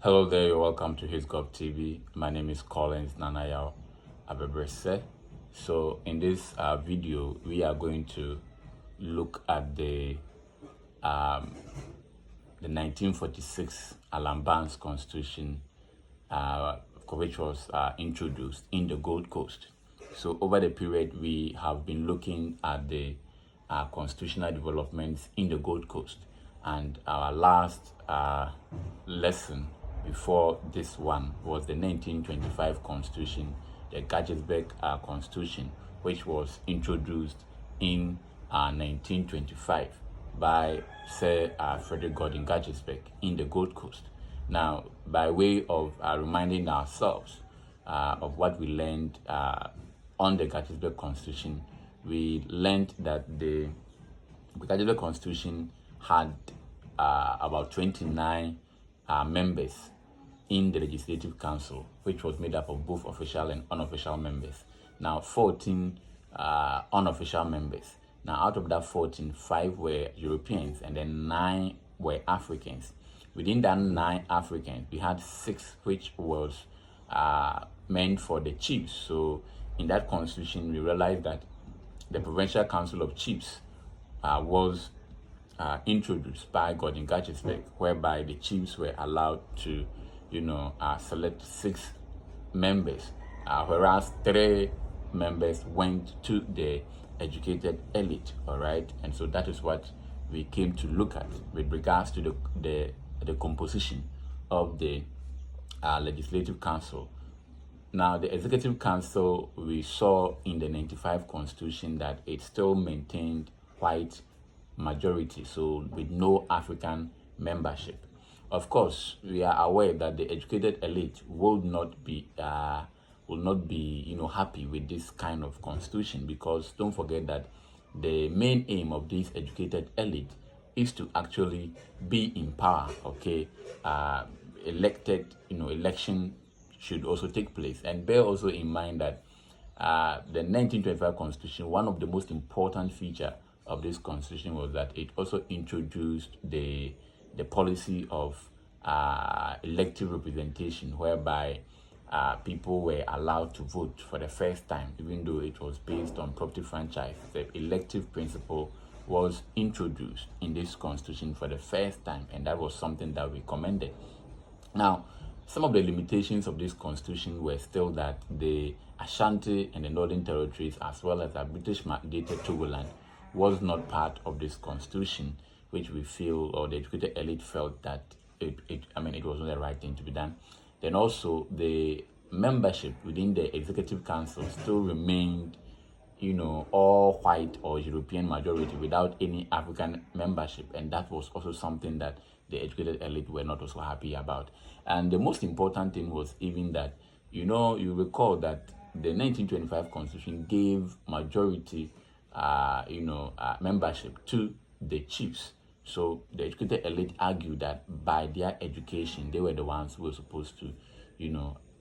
Hello there, you're welcome to HisGov TV. My name is Collins Nanayao Abebrese. So in this video, we are going to look at the 1946 Allan Constitution, which was introduced in the Gold Coast. So over the period, we have been looking at the constitutional developments in the Gold Coast. And our last lesson before this one was the 1925 Constitution, the Gettysburg Constitution, which was introduced in 1925 by Sir Frederick Gordon Gettysburg in the Gold Coast. Now, by way of reminding ourselves of what we learned on the Gettysburg Constitution, we learned that the Gettysburg Constitution had about 29 members in the Legislative Council, which was made up of both official and unofficial members. Now, 14 unofficial members. Now, out of that 14, 5 were Europeans and then 9 were Africans. Within that 9 Africans, we had 6 which was meant for the chiefs. So, in that constitution, we realized that the Provincial Council of Chiefs was introduced by Gordon Gettysburg, whereby the chiefs were allowed to, select 6 members, whereas 3 members went to the educated elite. All right, and so that is what we came to look at with regards to the composition of the Legislative Council. Now, the Executive Council, we saw in the 95 Constitution that it still maintained white majority, so with no African membership. Of course, we are aware that the educated elite will not be happy with this kind of constitution, because don't forget that the main aim of this educated elite is to actually be in power. Okay, election should also take place, and bear also in mind that the 1925 Constitution, one of the most important feature of this constitution was that it also introduced the policy of elective representation, whereby people were allowed to vote for the first time, even though it was based on property franchise. The elective principle was introduced in this constitution for the first time, and that was something that we commended. Now, some of the limitations of this constitution were still that the Ashanti and the Northern Territories, as well as the British mandated Togoland, was not part of this constitution, which we feel, or the educated elite felt, that it wasn't the right thing to be done. Then also the membership within the Executive Council still remained, all white or European majority without any African membership, and that was also something that the educated elite were not also happy about. And the most important thing was even that, you recall that the 1925 Constitution gave majority membership to the chiefs. So the educated elite argued that by their education, they were the ones who were supposed to,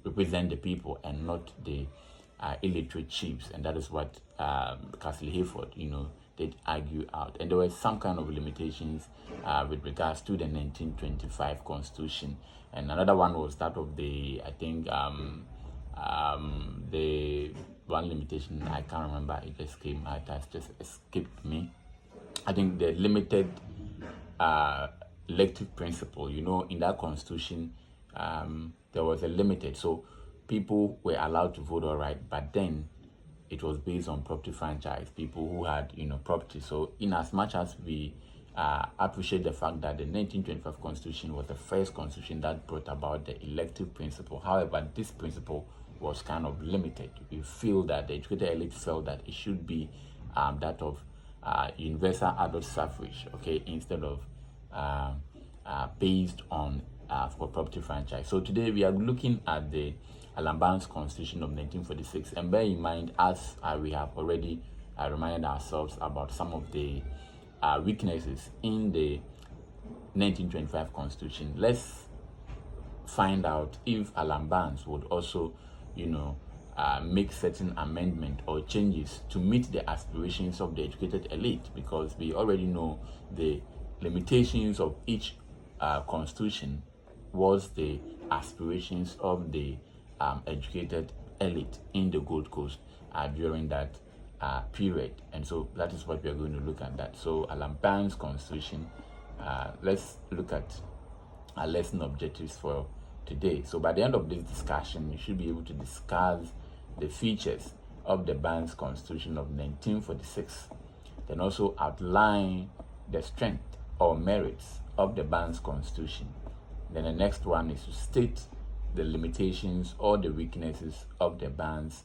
represent the people and not the illiterate chiefs. And that is what Castle Hayford, did argue out. And there were some kind of limitations with regards to the 1925 Constitution. And another one was that of the one limitation, I can't remember, it has just escaped me. I think the limited elective principle, in that constitution, there was a limited, so people were allowed to vote, all right, but then it was based on property franchise, people who had, property. So in as much as we appreciate the fact that the 1925 Constitution was the first constitution that brought about the elective principle, however, this principle was kind of limited. We feel that the educated elite felt that it should be that of universal adult suffrage, okay, instead of based on for property franchise. So today we are looking at the Allan Constitution of 1946, and bear in mind, as we have already reminded ourselves about some of the weaknesses in the 1925 Constitution, let's find out if Allan would also make certain amendment or changes to meet the aspirations of the educated elite, because we already know the limitations of each constitution was the aspirations of the educated elite in the Gold Coast during that period. And so that is what we are going to look at. That so Allan Banks Constitution. Let's look at our lesson objectives for today. So by the end of this discussion, you should be able to discuss the features of the Banks Constitution of 1946, then also outline the strength or merits of the Banks Constitution. Then the next one is to state the limitations or the weaknesses of the Banks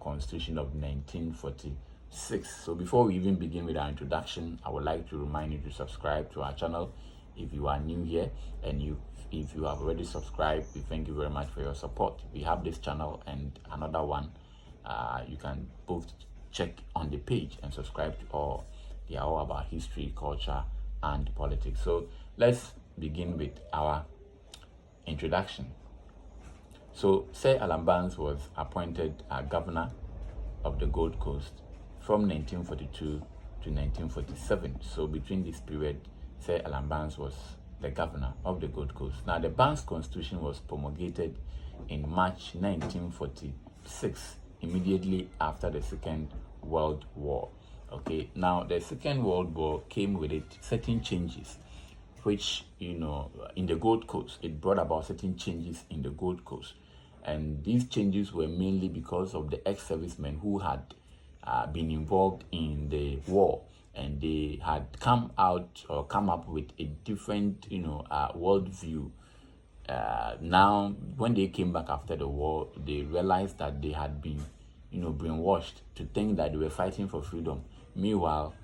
Constitution of 1946. So before we even begin with our introduction, I would like to remind you to subscribe to our channel if you are new here, and if you have already subscribed, we thank you very much for your support. We have this channel and another one. You can both check on the page and subscribe to all. They are all about history, culture, and politics. So let's begin with our introduction. So Sir Allan Banks was appointed governor of the Gold Coast from 1942 to 1947. So between this period, Sir Allan Banks was the governor of the Gold Coast. Now, the Banks Constitution was promulgated in March 1946, immediately after the Second World War. Okay, now the Second World War came with it certain changes, which, in the Gold Coast, it brought about certain changes in the Gold Coast. And these changes were mainly because of the ex-servicemen who had been involved in the war, and they had come up with a different, worldview. Now, when they came back after the war, they realized that they had been, brainwashed to think that they were fighting for freedom. Meanwhile,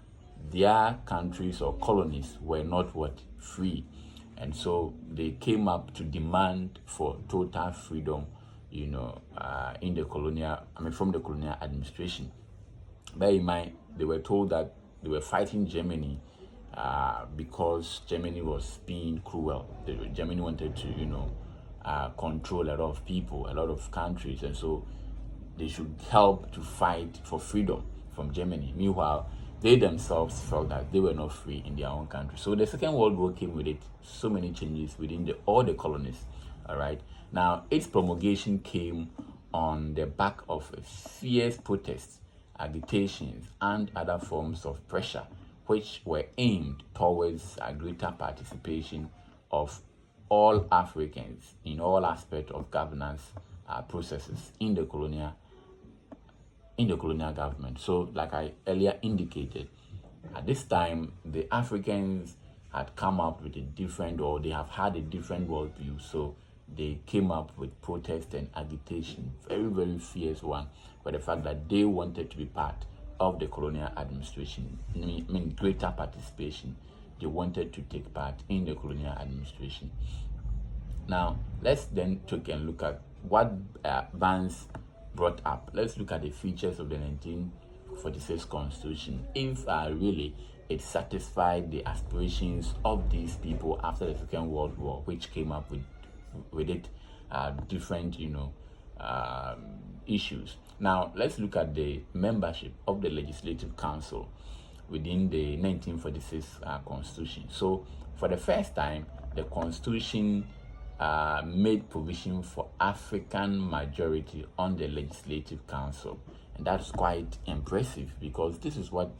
their countries or colonies were not free, and so they came up to demand for total freedom, in the from the colonial administration. Bear in mind, they were told that they were fighting Germany because Germany was being cruel. Germany wanted to, control a lot of people, a lot of countries, and so they should help to fight for freedom from Germany. Meanwhile, they themselves felt that they were not free in their own country. So the Second World War came with it so many changes within all the colonies. All right. Now, its promulgation came on the back of fierce protests, agitations, and other forms of pressure, which were aimed towards a greater participation of all Africans in all aspects of governance processes in the colonial government. So, like I earlier indicated, at this time, the Africans had come up with they have had a different worldview. So they came up with protest and agitation, very, very fierce one, for the fact that they wanted to be part of the colonial administration. I mean, greater participation. They wanted to take part in the colonial administration. Now, let's then take a look at what Banks brought up. Let's look at the features of the 1946 Constitution. If really it satisfied the aspirations of these people after the Second World War, which came up with it different, issues. Now, let's look at the membership of the Legislative Council within the 1946 Constitution. So, for the first time, the Constitution made provision for African majority on the Legislative Council. And that's quite impressive, because this is what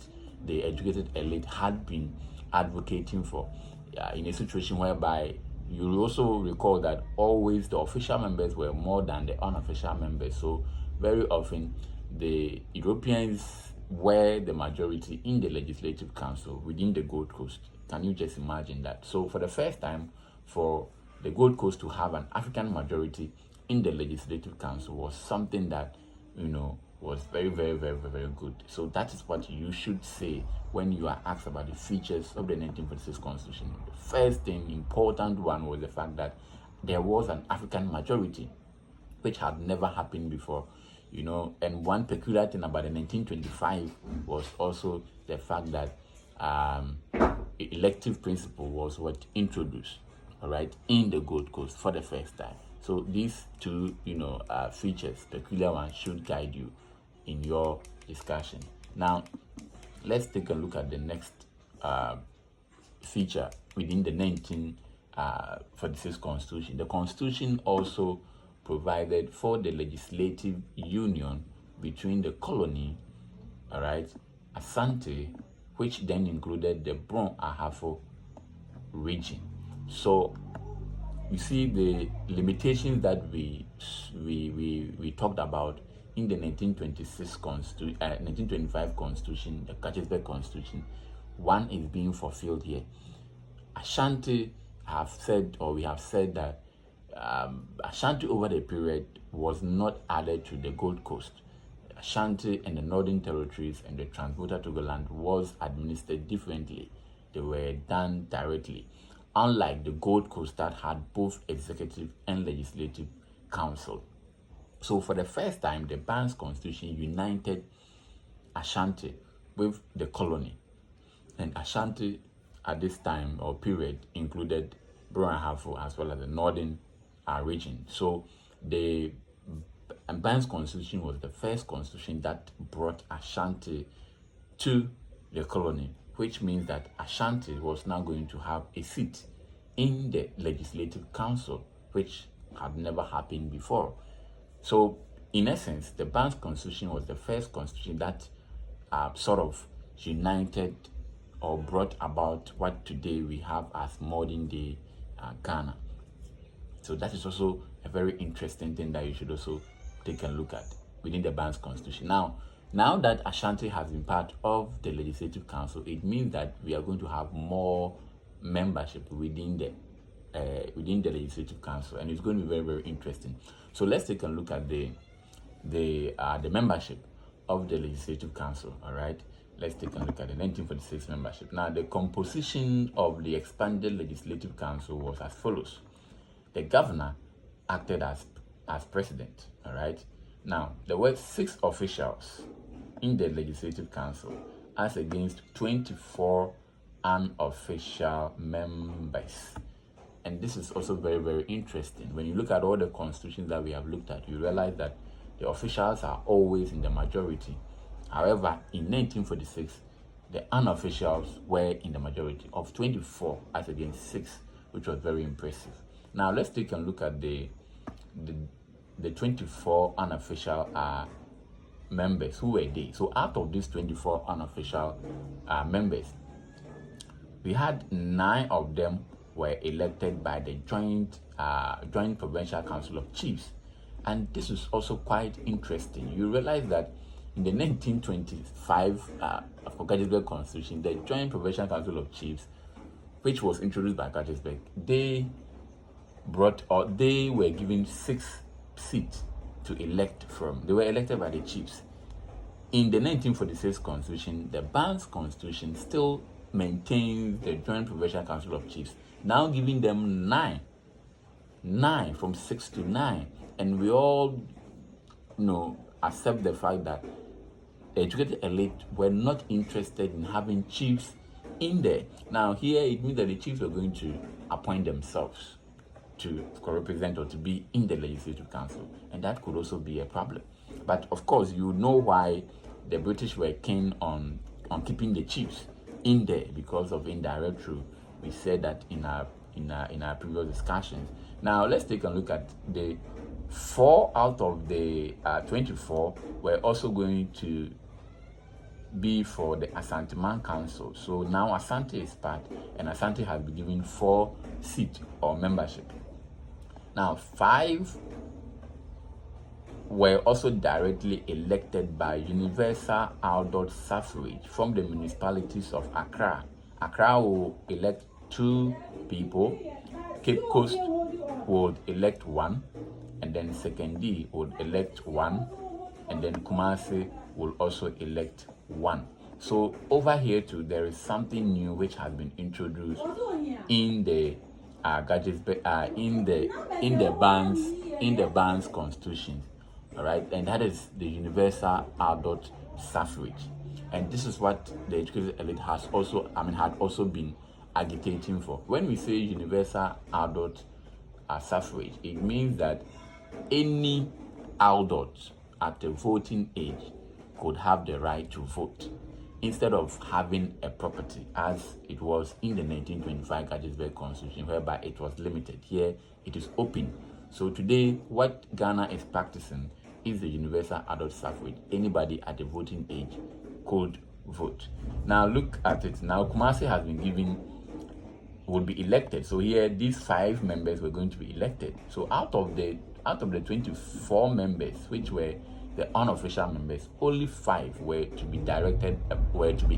the educated elite had been advocating for in a situation whereby you also recall that always the official members were more than the unofficial members. So very often the Europeans were the majority in the Legislative Council within the Gold Coast. Can you just imagine that? So for the first time, for the Gold Coast to have an African majority in the Legislative Council was something that, was very, very, very, very good. So that is what you should say when you are asked about the features of the 1946 Constitution. The first thing, important one, was the fact that there was an African majority, which had never happened before, and one peculiar thing about the 1925 was also the fact that elective principle was introduced, all right, in the Gold Coast for the first time. So these two, features, peculiar ones, should guide you in your discussion. Now, let's take a look at the next feature within the 46 Constitution. The Constitution also provided for the legislative union between the colony, all right, Asante, which then included the Bron Ahafo region. So you see the limitations that we talked about in the 1925 Constitution, the Gettysburg Constitution. One is being fulfilled here. Ashanti we have said that Ashanti over the period was not added to the Gold Coast. Ashanti and the Northern Territories and the Transvaal Togoland was administered differently. They were done directly, unlike the Gold Coast that had both executive and legislative council. So for the first time, the Banks Constitution united Ashanti with the colony. And Ashanti at this time or period included Brong-Ahafo as well as the northern region. So the Banks Constitution was the first constitution that brought Ashanti to the colony, which means that Ashanti was now going to have a seat in the Legislative Council, which had never happened before. So, in essence, the Banks Constitution was the first constitution that sort of united or brought about what today we have as modern day Ghana. So that is also a very interesting thing that you should also take a look at within the Banks Constitution. Now that Ashanti has been part of the Legislative Council, it means that we are going to have more membership within the Legislative Council, and it's going to be very, very interesting. So let's take a look at the membership of the Legislative Council. All right, let's take a look at the 1946 membership. Now, the composition of the expanded Legislative Council was as follows: the governor acted as president. All right. Now, there were 6 officials in the Legislative Council, as against 24 unofficial members. And this is also very, very interesting. When you look at all the constitutions that we have looked at, you realize that the officials are always in the majority. However, in 1946, the unofficials were in the majority of 24 as against 6, which was very impressive. Now, let's take a look at the 24 unofficial members. Who were they? So out of these 24 unofficial members, we had 9 of them were elected by the Joint Provincial Council of Chiefs. And this is also quite interesting. You realize that in the 1925 Gettysburg Constitution, the Joint Provincial Council of Chiefs, which was introduced by Gettysburg, they were given 6 seats to elect from. They were elected by the chiefs. In the 1946 Constitution, the Banks Constitution still maintains the Joint Provincial Council of Chiefs, now giving them 9 from 6 to 9. And we all accept the fact that the educated elite were not interested in having chiefs in there. Now here it means that the chiefs are going to appoint themselves to represent or to be in the Legislative Council, and that could also be a problem. But of course, you know why the British were keen on keeping the chiefs in there, because of indirect rule. We said that in our previous discussions. Now let's take a look at the 4 out of the 24 were also going to be for the Asante Man Council. So now Asante is part, and Asante has been given 4 seats or membership. Now 5 were also directly elected by universal outdoor suffrage from the municipalities of Accra. Accra will elect 2 people, Cape Coast would elect 1, and then Sekondi would elect 1, and then Kumasi will also elect 1. So over here too, there is something new which has been introduced in the in the Banks Constitution. All right, and that is the universal adult suffrage, and this is what the educated elite had also been agitating for. When we say universal adult suffrage, it means that any adult at the voting age could have the right to vote. instead of having a property as it was in the 1925 Gettysburg Constitution, whereby it was limited. Here it is open. So today, what Ghana is practicing is the universal adult suffrage. Anybody at the voting age could vote. Now look at it. Now Kumasi has been given, would be elected. So here these 5 members were going to be elected. So out of the 24 members, which were the unofficial members, only 5 were to be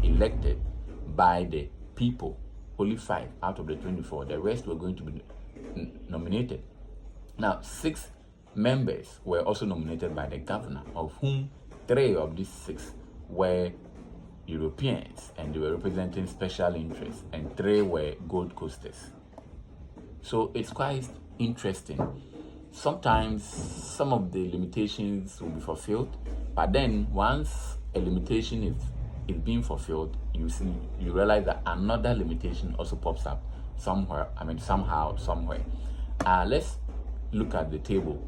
elected by the people. Only 5 out of the 24. The rest were going to be nominated. Now 6 members were also nominated by the governor, of whom 3 of these 6 were Europeans and they were representing special interests, and 3 were Gold Coasters. So it's quite interesting. Sometimes some of the limitations will be fulfilled, but then once a limitation is being fulfilled, you realize that another limitation also pops up somehow, somewhere. Let's look at the table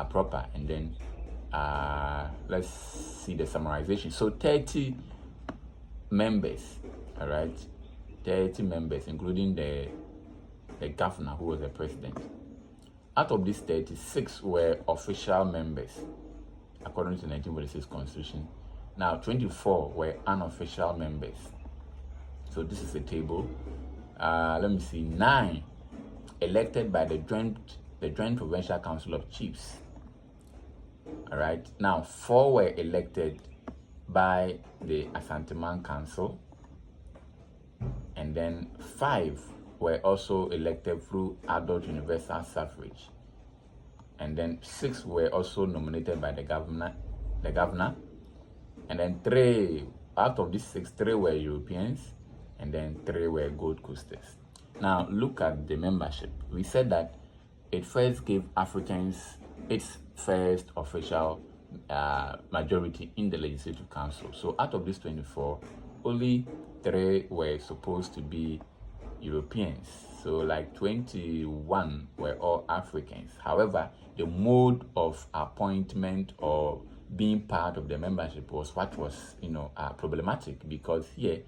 proper, and then let's see the summarization. So 30 members, all right, 30 members, including the governor who was the president. Out of these 36 were official members according to the 1946 Constitution. Now 24 were unofficial members. So this is a table. Let me see. 9 elected by the Joint Provincial Council of Chiefs. All right. Now 4 were elected by the Ashanti-Man Council, and then 5 were also elected through adult universal suffrage, and then 6 were also nominated by the governor, and then 3 out of these 6, 3 were Europeans, and then 3 were Gold Coasters. Now look at the membership. We said that it first gave Africans its first official majority in the Legislative Council. So out of these 24, only 3 were supposed to be Europeans. So like 21 were all Africans. However, the mode of appointment or being part of the membership was what was problematic, because here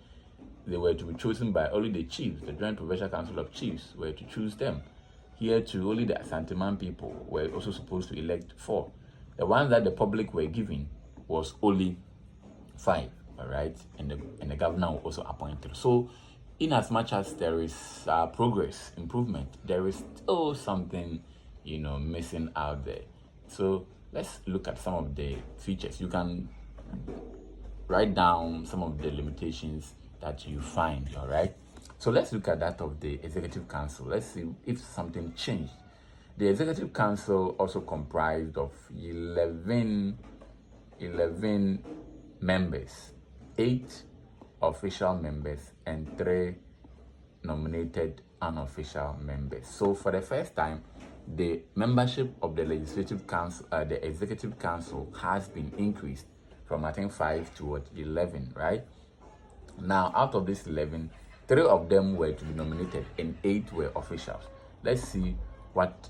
they were to be chosen by only the chiefs. The Joint Provincial Council of Chiefs were to choose them. Here too, only the Ashanti-Man people were also supposed to elect 4. The ones that the public were giving was only 5, all right, and the governor was also appointed. So in as much as there is progress, improvement, there is still something missing out there. So let's look at some of the features. You can write down some of the limitations that you find, all right. So let's look at that of the Executive Council. Let's see if something changed. The Executive Council also comprised of 11 members, 8 official members, and 3 nominated unofficial members. So for the first time, the membership of the Legislative Council, the Executive Council, has been increased from I think 5 to 11, right? Now out of these 11, 3 of them were to be nominated and 8 were officials. Let's see what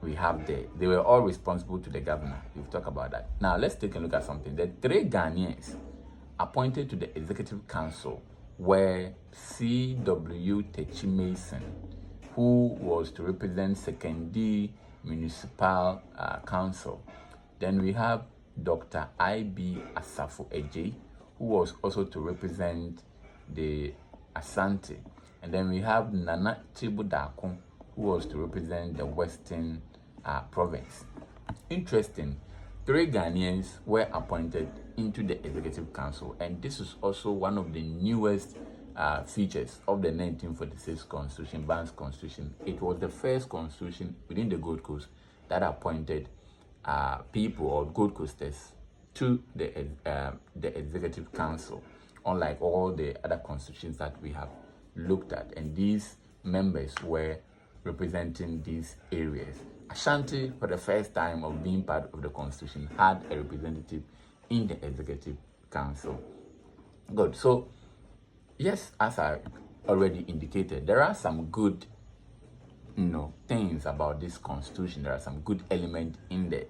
we have there. They were all responsible to the governor. We've talked about that. Now let's take a look at something. The 3 Ghanaians appointed to the Executive Council were C.W. Techi Mason, who was to represent Sekondi Municipal Council. Then we have Dr. I.B. Asafo Eje, who was also to represent the Asante. And then we have Nana Chibudakun, who was to represent the Western Province. Interesting, 3 Ghanaians were appointed into the Executive Council, and this is also one of the newest features of the 1946 Constitution, Banks Constitution. It was the first constitution within the Gold Coast that appointed people or Gold Coasters to the Executive Council, unlike all the other constitutions that we have looked at. And these members were representing these areas. Ashanti, for the first time of being part of the Constitution, had a representative in the Executive Council. Good. So, yes, as I already indicated, there are some good, things about this Constitution. There are some good elements in there.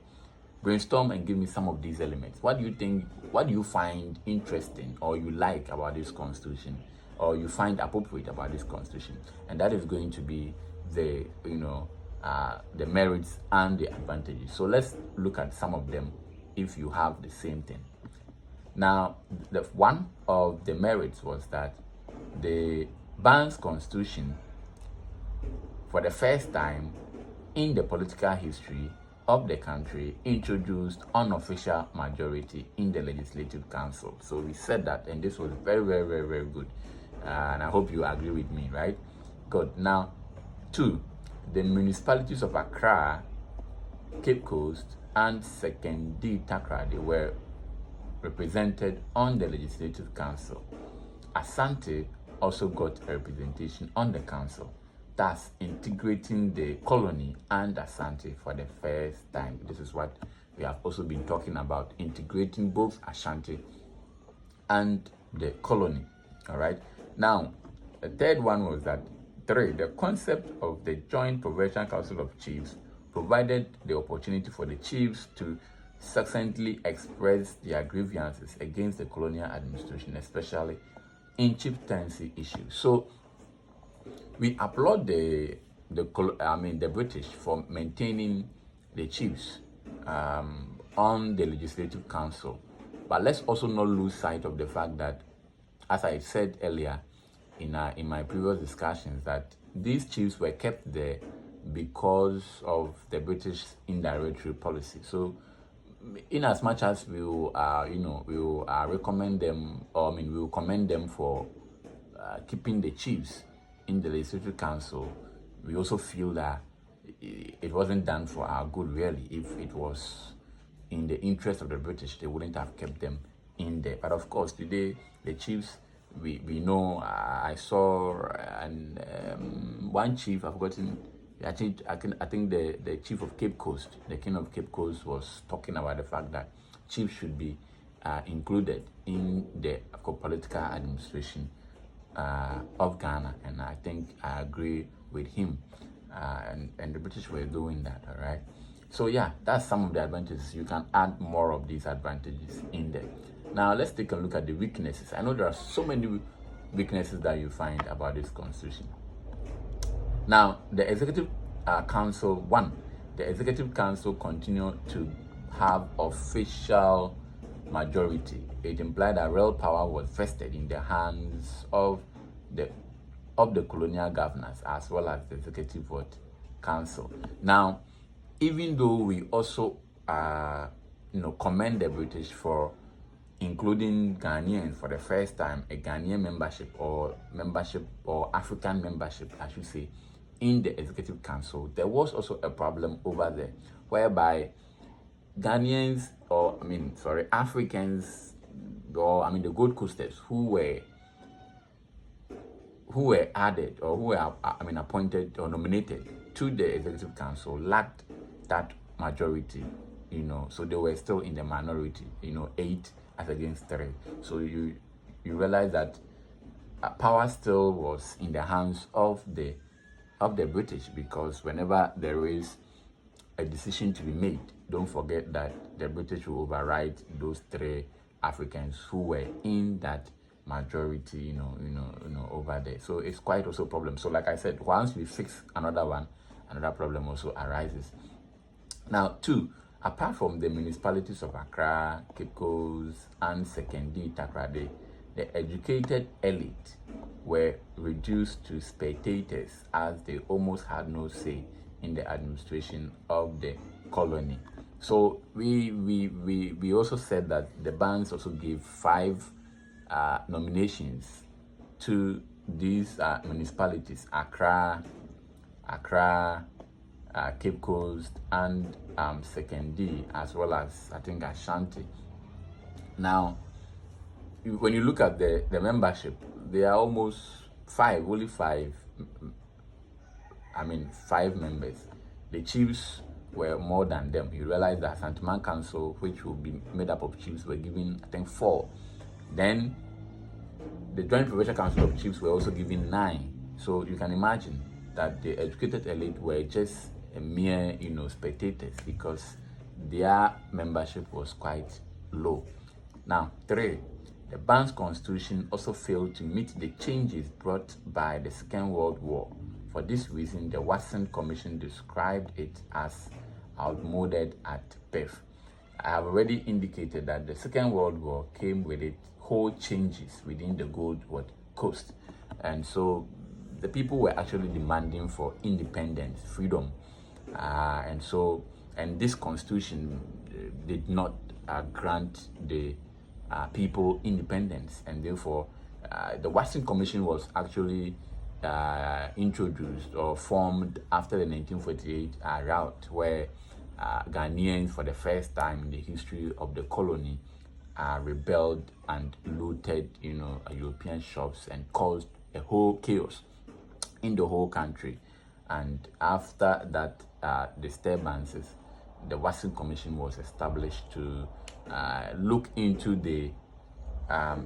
Brainstorm and give me some of these elements. What do you think? What do you find interesting or you like about this constitution, or you find appropriate about this constitution? And that is going to be the the merits and the advantages. So let's look at some of them if you have the same thing. Now, the one of the merits was that the Banks Constitution, for the first time in the political history of the country, introduced unofficial majority in the Legislative Council. So we said that, and this was very, very, very, very good. And I hope you agree with me, right? Good. Now, 2, the municipalities of Accra, Cape Coast, and Sekondi Takoradi were represented on the Legislative Council. Asante also got a representation on the council, thus integrating the colony and Asante for the first time. This is what we have also been talking about, integrating both Ashanti and the colony. All right. Now, the third one was that 3, the concept of the Joint Provincial Council of Chiefs provided the opportunity for the chiefs to succinctly express their grievances against the colonial administration, especially in chieftaincy issues. So we applaud the British for maintaining the chiefs on the Legislative Council, but let's also not lose sight of the fact that, as I said earlier in my previous discussions, that these chiefs were kept there because of the British indirect policy. So, in as much as we will, recommend them, or we will commend them for keeping the chiefs in the Legislative Council, we also feel that it wasn't done for our good, really. If it was in the interest of the British, they wouldn't have kept them in there. But of course, today, the chiefs, we know, I saw one chief, I've forgotten, I think the chief of Cape Coast, the king of Cape Coast, was talking about the fact that chiefs should be included in the political administration of Ghana, and I think I agree with him. And the British were doing that, all right? So yeah, that's some of the advantages. You can add more of these advantages in there. Now let's take a look at the weaknesses. I know there are so many weaknesses that you find about this constitution. Now, the Executive Council, the Executive Council continued to have official majority. It implied that real power was vested in the hands of the colonial governors as well as the Executive Council. Now, even though we also commend the British for including Ghanaians for the first time, a Ghanaian membership or African membership, I should say, in the Executive Council, there was also a problem over there, whereby Ghanaians, Africans, or the Gold Coasters who were added, or who were appointed or nominated to the Executive Council, lacked that majority, so they were still in the minority, 8 as against 3. So you realize that power still was in the hands of the British, because whenever there is a decision to be made, don't forget that the British will override those 3 Africans who were in that majority, over there. So it's quite also a problem. So like I said, once we fix another one, another problem also arises. Now, 2, apart from the municipalities of Accra, Cape Coast, and Sekondi Takoradi, the educated elite were reduced to spectators, as they almost had no say in the administration of the colony. So we also said that the bands also gave 5 nominations to these municipalities: Accra, Cape Coast, and Sekondi, as well as I think Ashanti. Now, when you look at the membership, they are almost 5, only 5. 5 members. The chiefs were more than them. You realize that Santiman Council, which will be made up of chiefs, were given, I think, 4. Then the Joint Provincial Council of Chiefs were also given 9. So you can imagine that the educated elite were just a mere, spectators, because their membership was quite low. Now, 3, the band's constitution also failed to meet the changes brought by the Second World War. For this reason, the Watson Commission described it as outmoded at best. I have already indicated that the Second World War came with its whole changes within the Gold Coast, and so the people were actually demanding for independence, freedom, and this constitution did not grant the people independence, and therefore the Watson Commission was actually introduced or formed after the 1948 rout, where Ghanaians, for the first time in the history of the colony, rebelled and looted, European shops and caused a whole chaos in the whole country. And after that disturbances, the Watson Commission was established to look into the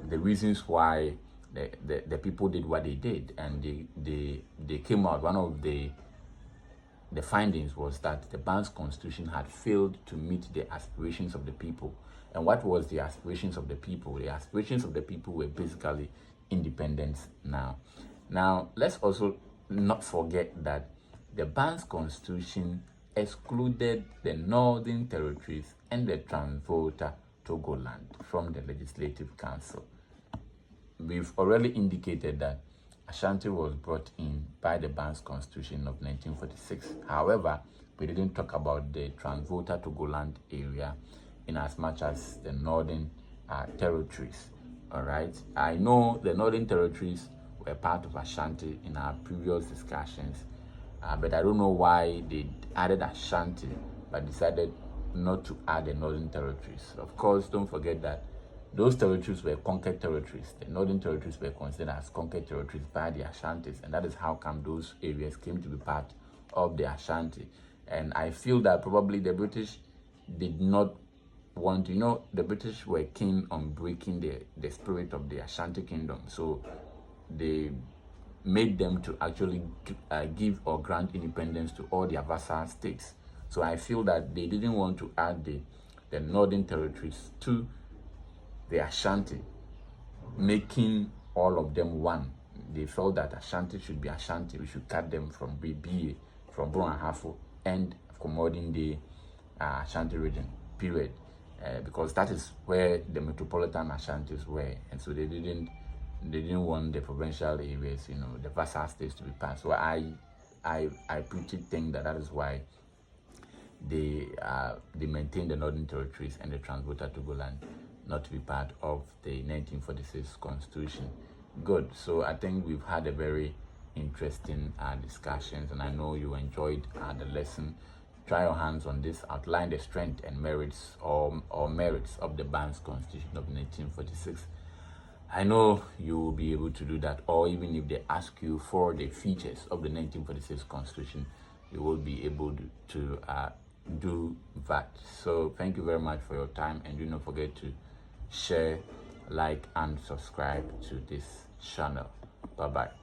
reasons why the people did what they did, and they came out. One of the findings was that the band's constitution had failed to meet the aspirations of the people. And what was the aspirations of the people? The aspirations of the people were basically independence now. Now, let's also not forget that the band's constitution excluded the Northern Territories and the Transvolta Togoland from the Legislative Council. We've already indicated that Ashanti was brought in by the band's constitution of 1946. However, we didn't talk about the Transvolta Togoland area in as much as the Northern Territories. All right, I know the Northern Territories were part of Ashanti in our previous discussions, but I don't know why they added Ashanti but decided not to add the Northern Territories. Of course, don't forget that those territories were conquered territories. The Northern Territories were considered as conquered territories by the Ashantis, and that is how come those areas came to be part of the Ashanti. And I feel that probably the British did not want to, the British were keen on breaking the spirit of the Ashanti Kingdom. So they made them to actually give or grant independence to all their vassal states. So I feel that they didn't want to add the Northern Territories to the Ashanti, making all of them one. They felt that Ashanti should be Ashanti. We should cut them from BBA, from Brong-Ahafo, and from modern day Ashanti region, period. Because that is where the metropolitan Ashantis were, and so they didn't want the provincial areas, the vassal states to be part. So I pretty think that is why they maintained the Northern Territories and the Transvolta Togoland not to be part of the 1946 Constitution. Good. So I think we've had a very interesting discussions, and I know you enjoyed the lesson. Try your hands on this. Outline the strength and merits or merits of the band's Constitution of 1946. I know you will be able to do that, or even if they ask you for the features of the 1946 Constitution, you will be able to do that. So thank you very much for your time, and do not forget to share, like, and subscribe to this channel. Bye bye.